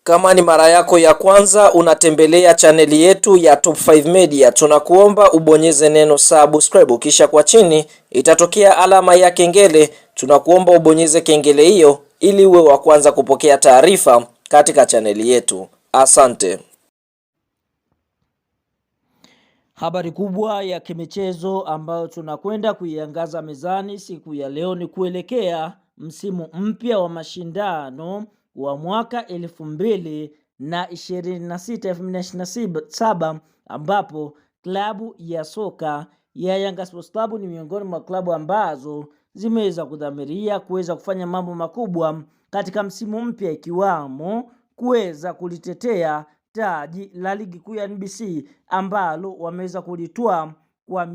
Kama ni mara yako ya kwanza unatembelea chaneli yetu ya Top 5 Media, tunakuomba ubonyeze neno subscribe, kisha kwa chini itatokea alama ya kengele. Tunakuomba ubonyeze kengele hiyo ili uwe wa kwanza kupokea taarifa katika chaneli yetu. Asante. Habari kubwa ya kimichezo ambayo tunakwenda kuiangaza mezani siku ya leo ni kuelekea msimu mpya wa mashindano wa mwaka 2026-2027 ambapo klabu ya soka ya Yanga Sports Club ni miongoni mwa klabu ambazo zimeweza kudhamiria kuweza kufanya mambo makubwa katika msimu mpya, ikiwamo kuweza kulitetea taji la ligi kuu ya NBC ambalo wameweza kulitoa kwa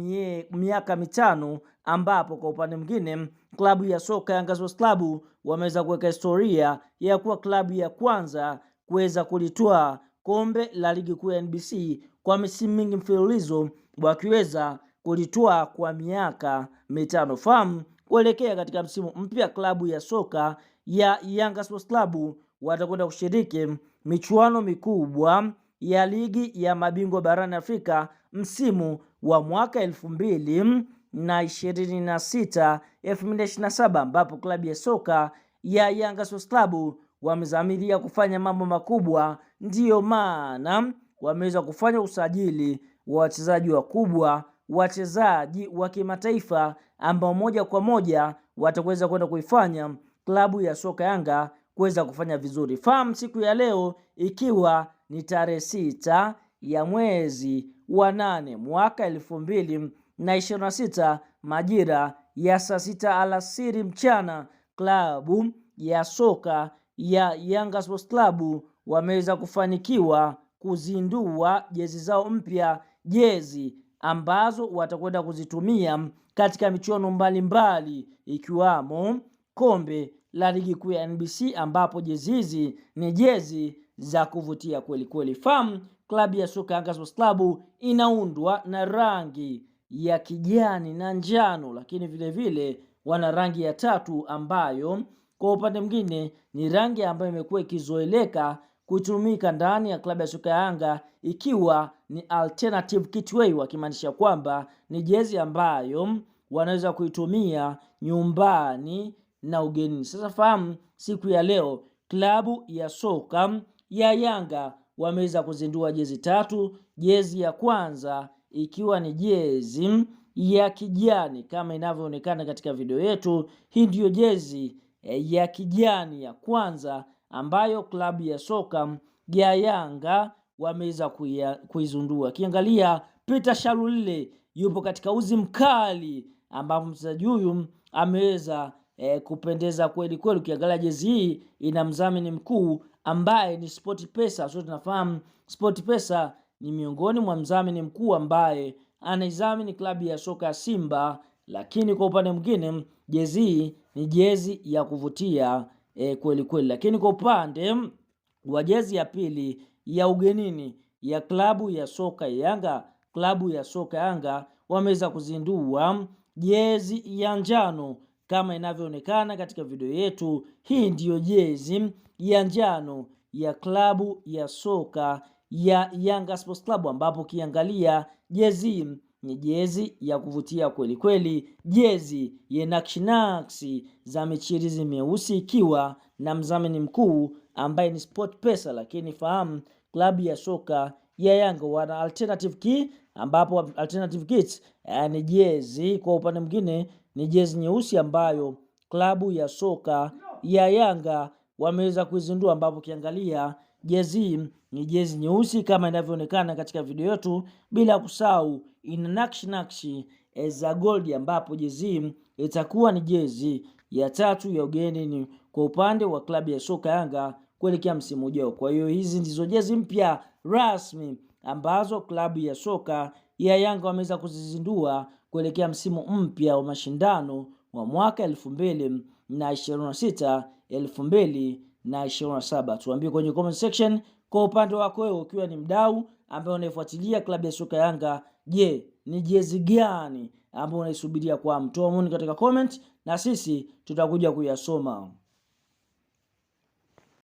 miaka mitano, ambapo kwa upande mwingine klabu ya soka Yanga Sports Club wameweza kuweka historia ya kuwa klabu ya kwanza kuweza kulitoa kombe la ligi kuu ya NBC kwa misimu mingi mfululizo, wakiweza kulitoa kwa miaka mitano. Fahamu kuelekea katika msimu mpya klabu ya soka ya Yanga Sports Club watakwenda kushiriki michuano mikubwa ya ligi ya mabingwa barani Afrika msimu wa mwaka 2026-2027 ambapo klabu ya soka ya Yanga Sports Club wamezamiria kufanya mambo makubwa. Ndiyo maana wameweza kufanya usajili wa wachezaji wakubwa, wachezaji wa kimataifa ambao moja kwa moja wataweza kwenda kuifanya klabu ya soka Yanga kuweza kufanya vizuri. Fahamu siku ya leo ikiwa ni tarehe 6 ya mwezi wa 8 mwaka 2026 majira ya saa 6 alasiri mchana, klabu ya soka ya Yanga Sports Club wameweza kufanikiwa kuzindua jezi zao mpya, jezi ambazo watakwenda kuzitumia katika michuano mbalimbali ikiwamo kombe la ligi kuu ya NBC, ambapo jezi hizi ni jezi za kuvutia kweli kweli. Fahamu klabu ya soka Yanga Sports Club inaundwa na rangi ya kijani na njano, lakini vile vile wana rangi ya tatu ambayo kwa upande mwingine ni rangi ambayo imekuwa ikizoeleka kutumika ndani ya klabu ya soka ya Yanga, ikiwa ni alternative kitway, wakimaanisha kwamba ni jezi ambayo wanaweza kuitumia nyumbani na ugenini. Sasa fahamu siku ya leo klabu ya soka ya Yanga wameweza kuzindua jezi tatu. Jezi ya kwanza ikiwa ni jezi ya kijani kama inavyoonekana katika video yetu. Hii ndiyo jezi ya kijani ya kwanza ambayo klabu ya soka ya Yanga wameweza kuizundua. Kiangalia Peter Shalulile yupo katika uzi mkali, ambapo mchezaji huyu ameweza kupendeza kweli kweli. Ukiangalia jezi hii ina mdhamini mkuu ambaye ni SportPesa. Sote tunafahamu SportPesa ni miongoni mwa mdhamini mkuu ambaye anaidhamini klabu ya soka ya Simba, lakini kwa upande mwingine jezi hii ni jezi ya kuvutia kweli kweli. Lakini kwa upande wa jezi ya pili ya ugenini ya klabu ya soka ya Yanga, klabu ya soka Yanga wameweza kuzindua jezi ya njano kama inavyoonekana katika video yetu. Hii ndiyo jezi ya njano ya klabu ya soka ya Yanga Sports Club, ambapo kiangalia jezi ni jezi ya kuvutia kweli kweli, jezi ya nakshi za michirizi meusi ikiwa na mdhamini mkuu ambaye ni SportPesa. Lakini fahamu klabu ya soka ya Yanga wana alternative key, ambapo alternative kits ni jezi kwa upande mwingine ni jezi nyeusi ambayo klabu ya soka ya Yanga wameweza kuizindua, ambapo kiangalia jezi ni jezi nyeusi kama inavyoonekana katika video yetu, bila kusahau ina nakshi za gold, ambapo jezi itakuwa ni jezi ya tatu ya ugenini kwa upande wa klabu ya soka Yanga kuelekea msimu ujao. Kwa hiyo hizi ndizo jezi mpya rasmi ambazo klabu ya soka ya Yanga wameweza kuzizindua kuelekea msimu mpya wa mashindano wa mwaka 2026-2027. Tuambie kwenye comment section kwa upande wako wewe, ukiwa ni mdau ambaye unafuatilia klabu ya soka Yanga, je, ni jezi gani ambayo unaisubiria kwa mtu? Toa maoni katika comment na sisi tutakuja kuyasoma.